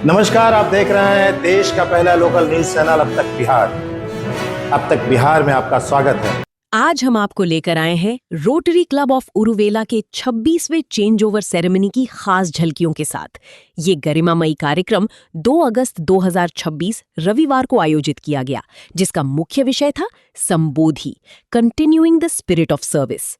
नमस्कार, आप देख रहे हैं देश का पहला लोकल न्यूज चैनल अब तक बिहार। अब तक बिहार में आपका स्वागत है। आज हम आपको लेकर आए हैं रोटरी क्लब ऑफ उरुवेला के 26वें चेंज ओवर सेरेमनी की खास झलकियों के साथ। ये गरिमामयी कार्यक्रम 2 अगस्त 2026 रविवार को आयोजित किया गया, जिसका मुख्य विषय था Sambodhi, continuing the spirit of service.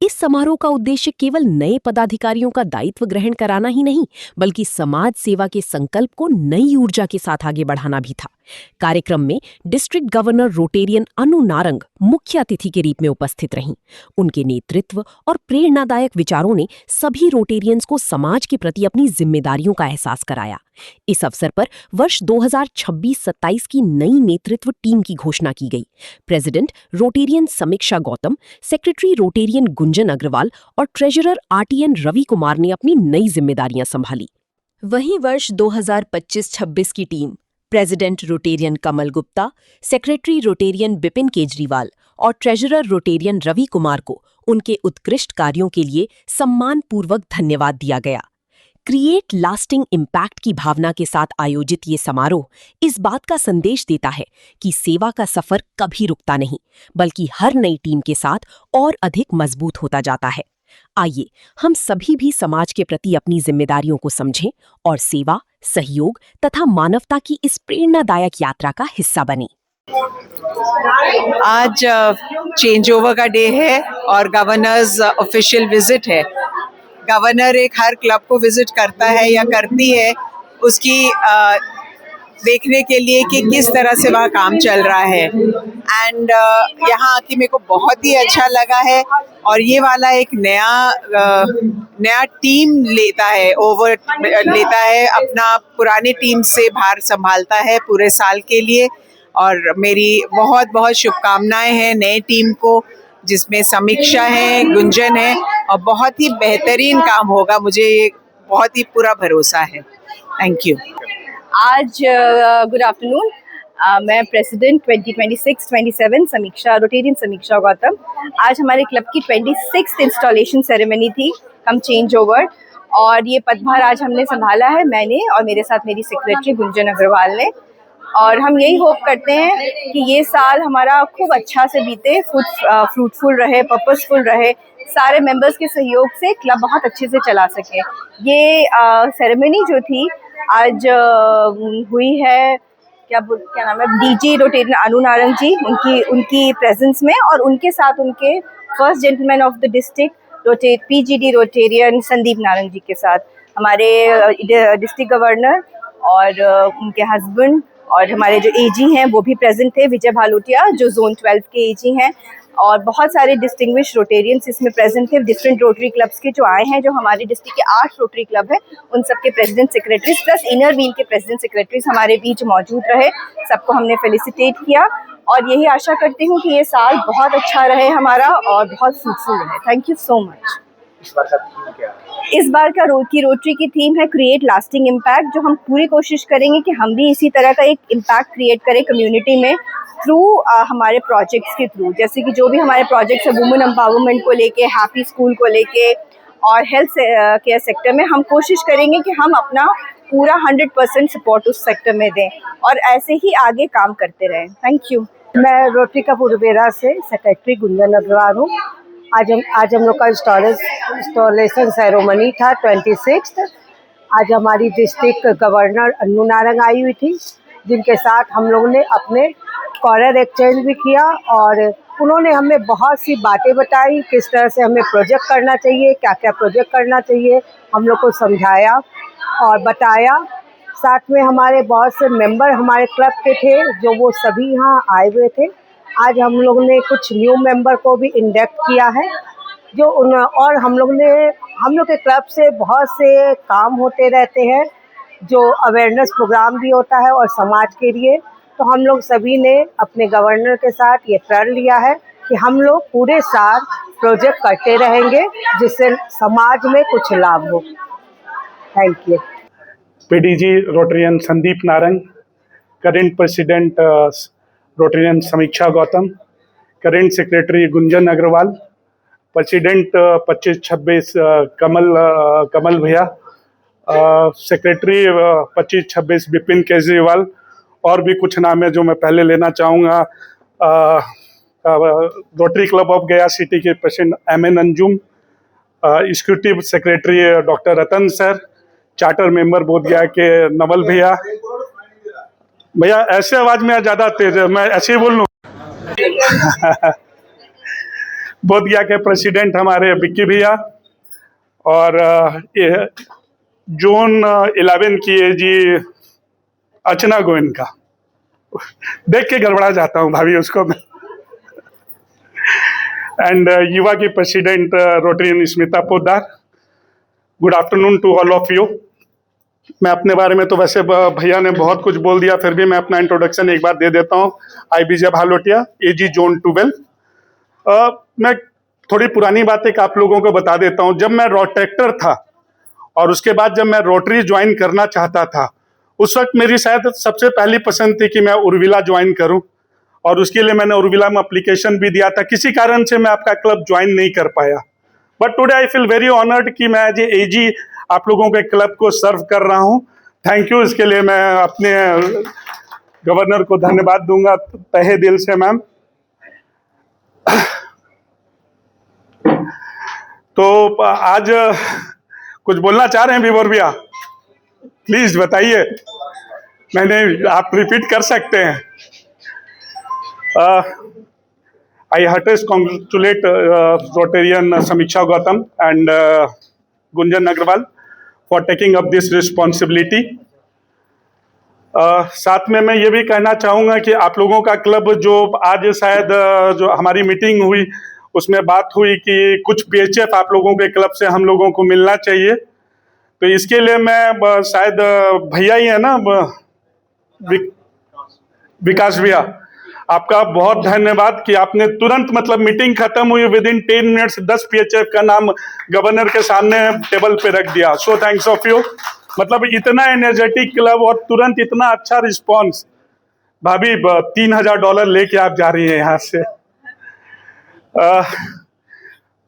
इस समारोह का उद्देश्य केवल नए पदाधिकारियों का दायित्व ग्रहण कराना ही नहीं, बल्कि समाज सेवा के संकल्प को नई ऊर्जा के साथ आगे बढ़ाना भी था। कार्यक्रम में district governor Rotarian Anu Narang मुख्य अतिथि के रूप में उपस्थित रहीं। उनके नेतृत्व और प्रेरणादायक विचारों ने सभी रोटेरियंस को समाज के प्रति अपनी जिम्मेदारियों का एहसास कराया। इस अवसर पर वर्ष 2026-27 की नई नेतृत्व टीम की घोषणा की गई। President Rotarian Samiksha Gautam, secretary Rotarian Gunjan Agarwal और ट्रेजरर आरटीएन रवि कुमार ने अपनी नई जिम्मेदारियां संभाली। वहीं वर्ष 2025-26 की टीम प्रेसिडेंट रोटेरियन कमल गुप्ता, सेक्रेटरी रोटेरियन बिपिन केजरीवाल और ट्रेजरर रोटेरियन रवि कुमार को उनके उत्कृष्ट कार्यों के लिए सम्मानपूर्वक धन्यवाद दिया गया। क्रिएट लास्टिंग इम्पैक्ट की भावना के साथ आयोजित ये समारोह इस बात का संदेश देता है कि सेवा का सफर कभी रुकता नहीं, बल्कि हर नई टीम के साथ और अधिक मजबूत होता जाता है। आइए हम सभी भी समाज के प्रति अपनी जिम्मेदारियों को समझें और सेवा, सहयोग तथा मानवता की इस प्रेरणादायक यात्रा का हिस्सा बनें। आज चेंज ओवर का डे है और गवर्नर्स ऑफिशियल विजिट है। गवर्नर एक हर क्लब को विजिट करता है या करती है, उसकी देखने के लिए कि किस तरह से वहाँ काम चल रहा है। एंड यहाँ आके मेरे को बहुत ही अच्छा लगा है। और ये वाला एक नया टीम लेता है अपना पुराने टीम से भार संभालता है पूरे साल के लिए। और मेरी बहुत बहुत शुभकामनाएं हैं नए टीम को, जिसमें समीक्षा है, गुंजन है और बहुत ही बेहतरीन काम होगा, मुझे बहुत ही पूरा भरोसा है। Thank you. आज गुड आफ्टरनून, मैं प्रेसिडेंट 2026-27 समीक्षा रोटेरियन समीक्षा गौतम। आज हमारे क्लब की 26th इंस्टॉलेशन सेरेमनी थी कम चेंज ओवर, और ये पदभार आज हमने संभाला है, मैंने और मेरे साथ मेरी सेक्रेटरी गुंजन अग्रवाल ने। और हम यही होप करते हैं कि ये साल हमारा खूब अच्छा से बीते, फ्रूटफुल रहे, पर्पसफुल रहे, सारे मेंबर्स के सहयोग से क्लब बहुत अच्छे से चला सके। ये सेरेमनी जो थी आज हुई है, क्या नाम है, डीजी रोटेरियन अनु नारंग जी, उनकी प्रेजेंस में, और उनके साथ उनके first gentleman of the district PGD Rotarian Sandeep Narang ji के साथ हमारे डिस्ट्रिक्ट गवर्नर और उनके हस्बैंड और हमारे जो एजी हैं वो भी प्रेजेंट थे, विजय भालोटिया जो जोन 12 के एजी हैं, और बहुत सारे डिस्टिंग्विश रोटेरियंस इसमें प्रेजेंट थे डिफरेंट रोटरी क्लब्स के जो आए हैं। जो हमारे डिस्ट्रिक्ट के 8 रोटरी क्लब हैं, उन सबके president secretaries plus inner wheel के प्रेसिडेंट सेक्रेटरीज हमारे बीच मौजूद रहे। सबको हमने फेलिसिटेट किया और यही आशा करती हूँ कि ये साल बहुत अच्छा रहे हमारा और बहुत फ्रूटफुल रहे। Thank you so much. इस बार का रोटरी की थीम है क्रिएट लास्टिंग इम्पैक्ट, जो हम पूरी कोशिश करेंगे कि हम भी इसी तरह का एक इम्पैक्ट क्रिएट करें कम्युनिटी में थ्रू हमारे प्रोजेक्ट्स के थ्रू। जैसे कि जो भी हमारे प्रोजेक्ट्स है वुमेन एम्पावरमेंट को लेके, हैप्पी स्कूल को लेके और हेल्थ केयर सेक्टर में, हम कोशिश करेंगे कि हम अपना पूरा 100% सपोर्ट उस सेक्टर में दें और ऐसे ही आगे काम करते रहें। Thank you. मैं रोटरी क्लब उरुवेला से सेक्रेटरी गुंजन अग्रवाल हूँ। आज हम लोग का इंस्टॉलेशन सेरेमनी था 26th। आज हमारी डिस्ट्रिक्ट गवर्नर अनु नारंग आई हुई थी, जिनके साथ हम लोगों ने अपने कॉलर एक्सचेंज भी किया और उन्होंने हमें बहुत सी बातें बताई, किस तरह से हमें प्रोजेक्ट करना चाहिए, क्या क्या प्रोजेक्ट करना चाहिए, हम लोग को समझाया और बताया। साथ में हमारे बहुत से मेंबर हमारे क्लब के थे जो वो सभी यहाँ आए हुए थे। आज हम लोग ने कुछ न्यू मेंबर को भी इंडक्ट किया है और हम लोग के क्लब से बहुत से काम होते रहते हैं, जो अवेयरनेस प्रोग्राम भी होता है और समाज के लिए। तो हम लोग सभी ने अपने गवर्नर के साथ ये प्रण लिया है कि हम लोग पूरे साल प्रोजेक्ट करते रहेंगे जिससे समाज में कुछ लाभ हो। Thank you. PDG Rotarian Sandeep Narang, current president Rotarian Samiksha Gautam, current secretary Gunjan Agarwal, president 25-26 Kamal भैया सेक्रेटरी 25-26 बिपिन केजरीवाल, और भी कुछ नाम है जो मैं पहले लेना चाहूँगा। Rotary club of Gaya city के president M N. Anjum, executive secretary doctor Ratan sir, charter member Bodhgaya के नवल भैया। भैया ऐसे आवाज में ज़्यादा तेज है, मैं ऐसे ही बोल लूँ। बोधगया के प्रेसिडेंट हमारे विक्की भैया, और जोन 11 की है जी अर्चना गोयनका। देख के गड़बड़ा जाता हूँ भाभी उसको मैं। एंड युवा की president Rotarian Smita Poddar. Good afternoon to all of you. मैं अपने बारे में तो वैसे भैया ने बहुत कुछ बोल दिया, फिर भी मैं अपना इंट्रोडक्शन एक बार दे देता हूँ। आई विजय भालोटिया, एजी जोन 12। मैं थोड़ी पुरानी बातें आप लोगों को बता देता हूँ। जब मैं रोटेक्टर था और उसके बाद जब मैं रोटरी ज्वाइन करना चाहता था, उस वक्त मेरी शायद सबसे पहली पसंद थी कि मैं उर्विला ज्वाइन करूं, और उसके लिए मैंने उर्विला में एप्लीकेशन भी दिया था। किसी कारण से मैं आपका क्लब ज्वाइन नहीं कर पाया, but today I feel very honoured कि मैं एज एजी आप लोगों के क्लब को सर्व कर रहा हूं। Thank you. इसके लिए मैं अपने गवर्नर को धन्यवाद दूंगा तहे दिल से मैम। तो आज कुछ बोलना चाह रहे हैं विवर भैया? प्लीज बताइए। मैंने आप रिपीट कर सकते हैं। आई heartiest congratulate Rotarian Samiksha Gautam and Gunjan Agarwal for taking up this responsibility. साथ में मैं ये भी कहना चाहूँगा कि आप लोगों का क्लब जो आज शायद जो हमारी मीटिंग हुई उसमें बात हुई कि कुछ पीएचएफ आप लोगों के क्लब से हम लोगों को मिलना चाहिए, तो इसके लिए मैं शायद भैया ही है ना, विकास भैया, आपका बहुत धन्यवाद कि आपने तुरंत, मतलब मीटिंग खत्म हुई विद इन 10 मिनट्स 10 पीएचएफ का नाम गवर्नर के सामने टेबल पे रख दिया। So thanks of you. मतलब इतना एनर्जेटिक क्लब और तुरंत इतना अच्छा रिस्पॉन्स। भाभी $3000 लेके आप जा रही हैं यहाँ से।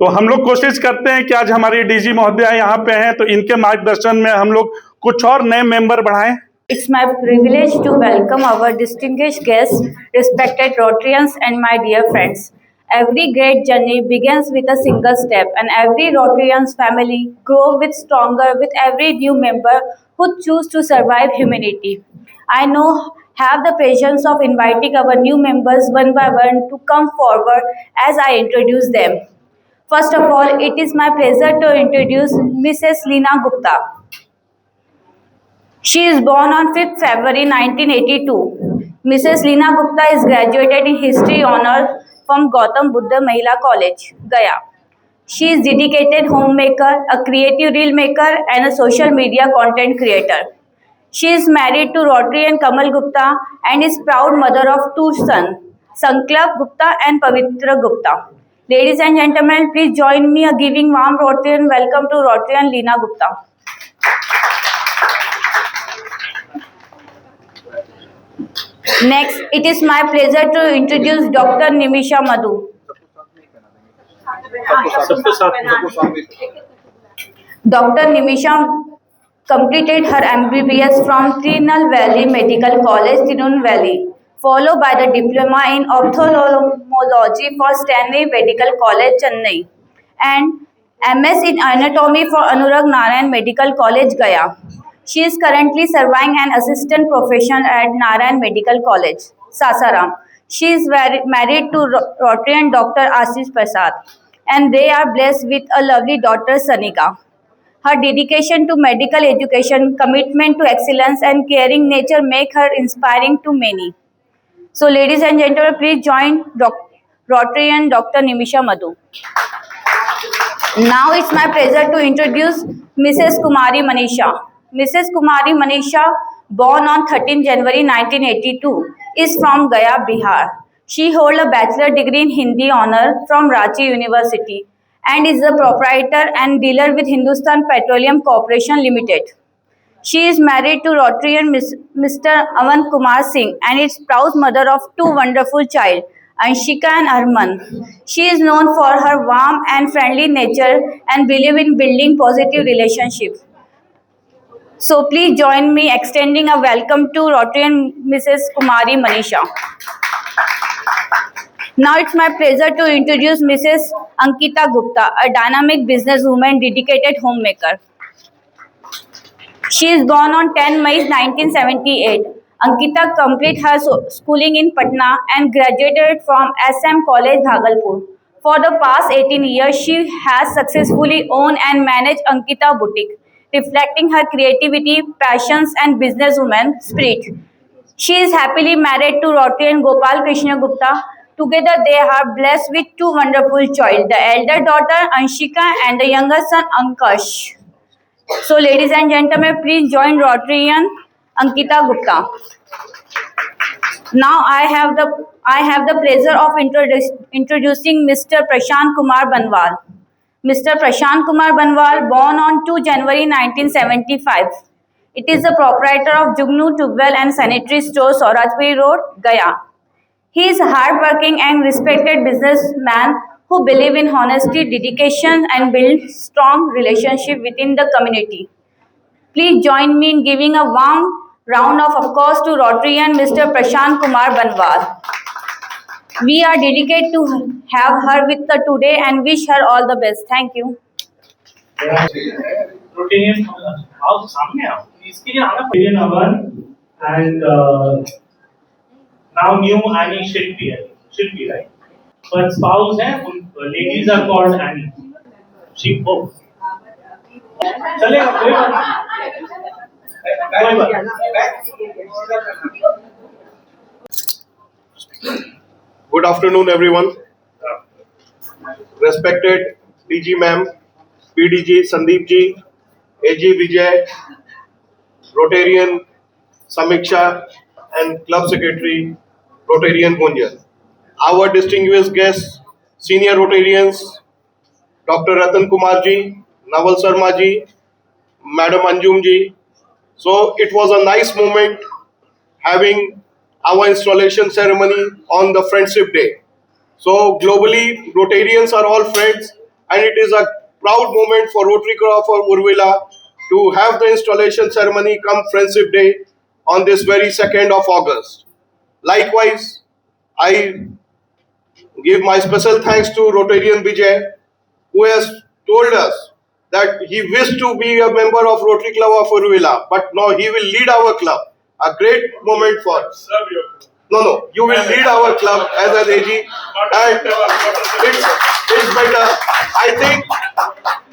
तो हम लोग कोशिश करते हैं कि आज हमारी डीजी महोदया यहाँ पे हैं, तो इनके मार्गदर्शन में हम लोग कुछ और नए मेंबर बढ़ाएं। It's my privilege to welcome our distinguished guests, respected Rotarians and my dear friends. Every great journey begins with a single step, and every Rotarian's family grows with stronger with every new member who choose to survive humanity. I know have the patience of inviting our new members one by one to come forward as I introduce them. First of all, it is my pleasure to introduce Mrs. Leena Gupta. She is born on 5th February 1982. Mrs. Leena Gupta is graduated in History Honours from Gautam Buddha Mahila College, Gaya. She is dedicated homemaker, a creative reel maker and a social media content creator. She is married to Rotarian Kamal Gupta and is proud mother of 2 sons, Sankalp Gupta and Pavitra Gupta. Ladies and gentlemen, please join me in giving warm Rotarian welcome to Rotarian Leena Gupta. Next, it is my pleasure to introduce Dr. Nimisha Madhu. Dr. Nimisha completed her MBBS from Tirunelveli Medical College, Tirunelveli, followed by the diploma in ophthalmology for Stanley Medical College, Chennai, and MS in anatomy for Anurag Narayan Medical College, Gaya. She is currently serving an assistant professor at Narayan Medical College, Sasaram. She is married to Rotarian Dr. Ashish Prasad, and they are blessed with a lovely daughter, Sanika. Her dedication to medical education, commitment to excellence, and caring nature make her inspiring to many. So, ladies and gentlemen, please join Rotarian Dr. Nimisha Madhu. Now, it's my pleasure to introduce Mrs. Kumari Manisha. Mrs. Kumari Manisha, born on 13 January 1982, is from Gaya, Bihar. She holds a bachelor degree in Hindi honor from Ranchi University and is a proprietor and dealer with Hindustan Petroleum Corporation Limited. She is married to Rotarian Mr. Aman Kumar Singh and is proud mother of 2 wonderful children, Anshika and Arman. She is known for her warm and friendly nature and believe in building positive relationships. So please join me extending a welcome to Rotarian Mrs. Kumari Manisha. Now it's my pleasure to introduce Mrs. Ankita Gupta, a dynamic businesswoman, dedicated homemaker. She is born on 10 May 1978. Ankita completed her schooling in Patna and graduated from SM College, Bhagalpur. For the past 18 years, she has successfully owned and managed Ankita Boutique, reflecting her creativity, passions, and businesswoman spirit. She is happily married to Rotarian Gopal Krishna Gupta. Together, they are blessed with two wonderful children, the elder daughter Anshika and the younger son Ankash. So, ladies and gentlemen, please join Rotarian Ankita Gupta. Now, I have the pleasure of introducing Mr. Prashant Kumar Banwal. Mr. Prashant Kumar Banwal, born on 2 January 1975. It is the proprietor of Jugnu Tubewell and Sanitary Store, Saurajpuri Road, Gaya. He is a hardworking and respected businessman who believes in honesty, dedication, and builds strong relationship within the community. Please join me in giving a warm round of applause to Rotarian Mr. Prashant Kumar Banwal. We are dedicated to have her with us today and wish her all the best. Thank you. Rotarian आओ सामने आओ इसके लिए आना Rotarian Avan and now new Annie Shilpi right but spouse है ladies are called Annie Shilpo चलेगा कोई बात Good afternoon, everyone. Respected DG ma'am, PDG Sandeep ji, AG Vijay, Rotarian Samiksha, and Club Secretary Rotarian Gunjan. Our distinguished guests, senior Rotarians, Dr. Ratan Kumar ji, Naval Sharma ji, Madam Anjum ji. So it was a nice moment having our installation ceremony on the Friendship Day. So globally, Rotarians are all friends, and it is a proud moment for Rotary Club of Uruvela to have the installation ceremony come Friendship Day on this very 2nd of August. Likewise, I give my special thanks to Rotarian Vijay, who has told us that he wished to be a member of Rotary Club of Uruvela, but now he will lead our club. A great moment for us. No, you will lead our club as an AG, and it's better. I think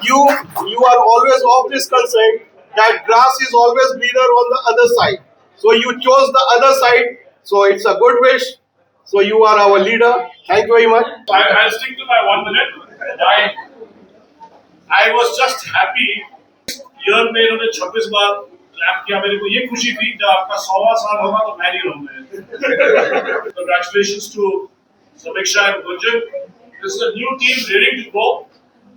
you are always of this concern that grass is always greener on the other side. So you chose the other side. So it's a good wish. So you are our leader. Thank you very much. I'll stick to my 1 minute. I was just happy. Year में इन्होंने 26 बार clap किया मेरे को ये खुशी थी जब आपका 100वां साल होगा तो मैं नहीं रहूंगा. Congratulations to Samiksha and Gunjan. This is a new team ready to go,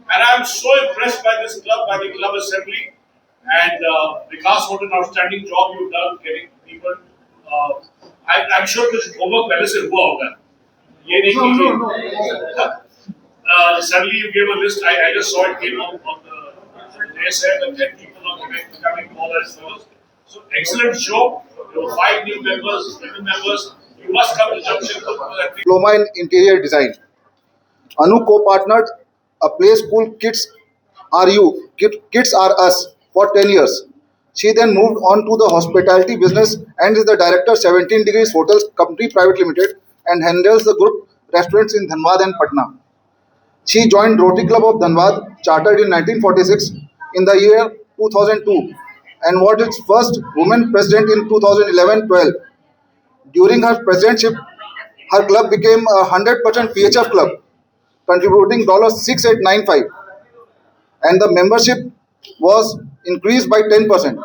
and I'm so impressed by this club, by the club assembly, and Vikas, what an outstanding job you've done getting people. I'm sure कुछ homework पहले से हुआ होगा. ये नहीं कि suddenly you gave a list. I just saw it came on the. They said that 10 people are becoming more as first. So excellent show. There were 5 new members, 7 members. You must come to Jamshedpur. Diploma in Interior Design. Anu co-partnered a play school Kids Are You, Kids Are Us for 10 years. She then moved on to the hospitality business and is the director 17 Degrees Hotels Company Private Limited and handles the group restaurants in Dhanbad and Patna. She joined Rotary Club of Dhanbad, chartered in 1946 in the year 2002 and was its first woman president in 2011-12. During her presidentship, her club became a 100% PHF club, contributing $6895, and the membership was increased by 10%.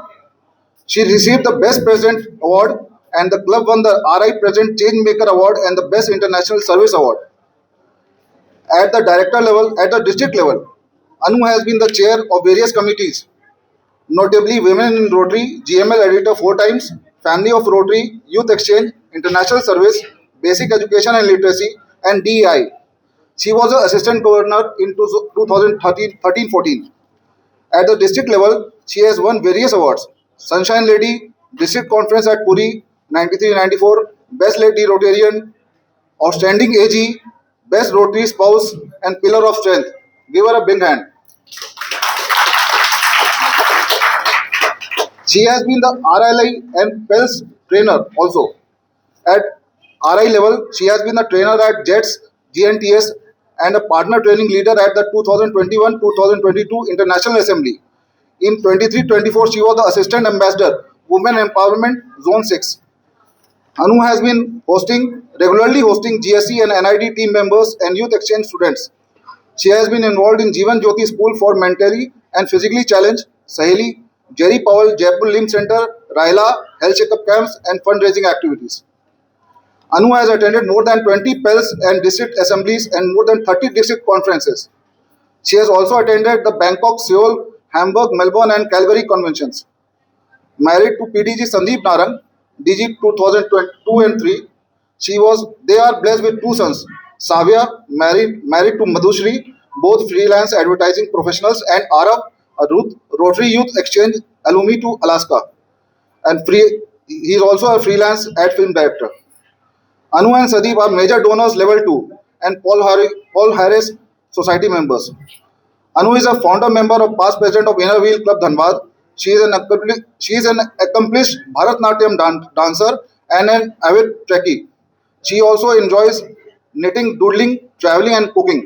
She received the Best President Award, and the club won the RI President Changemaker Award and the Best International Service Award. At the director level, at the district level, Anu has been the chair of various committees, notably Women in Rotary, GML editor 4 times, Family of Rotary, Youth Exchange, International Service, Basic Education and Literacy, and DEI. She was the assistant governor in 2013-14. At the district level, she has won various awards Sunshine Lady, District Conference at Puri, 93-94, Best Lady Rotarian, Outstanding AG, Best Rotary Spouse, and Pillar of Strength. Give her a big hand. She has been the RLI and PELS trainer also. At RI level, she has been a trainer at JETS, GNTS, and a partner training leader at the 2021-2022 International Assembly. In 23-24, she was the Assistant Ambassador, Women Empowerment Zone 6. Anu has been regularly hosting GSE and NID team members and youth exchange students. She has been involved in Jeevan Jyoti School for mentally and physically challenged, Saheli, Jerry Powell Jaipur Limb Center, Raila, health checkup camps, and fundraising activities. Anu has attended more than 20 PELS and district assemblies and more than 30 district conferences. She has also attended the Bangkok, Seoul, Hamburg, Melbourne, and Calgary conventions. Married to PDG Sandeep Narang, DG 2002 and 3. They are blessed with 2 sons. Savya, married to Madhushri, both freelance advertising professionals, and Arav, a Rotary Youth Exchange alumni to Alaska. And he is also a freelance ad film director. Anu and Sadeep are major donors level 2 and Paul Harris Society members. Anu is a founder member of past president of Inner Wheel Club Dhanbad. She is an accomplished Bharatnatyam dancer and an avid trekkie. She also enjoys knitting, doodling, traveling, and cooking.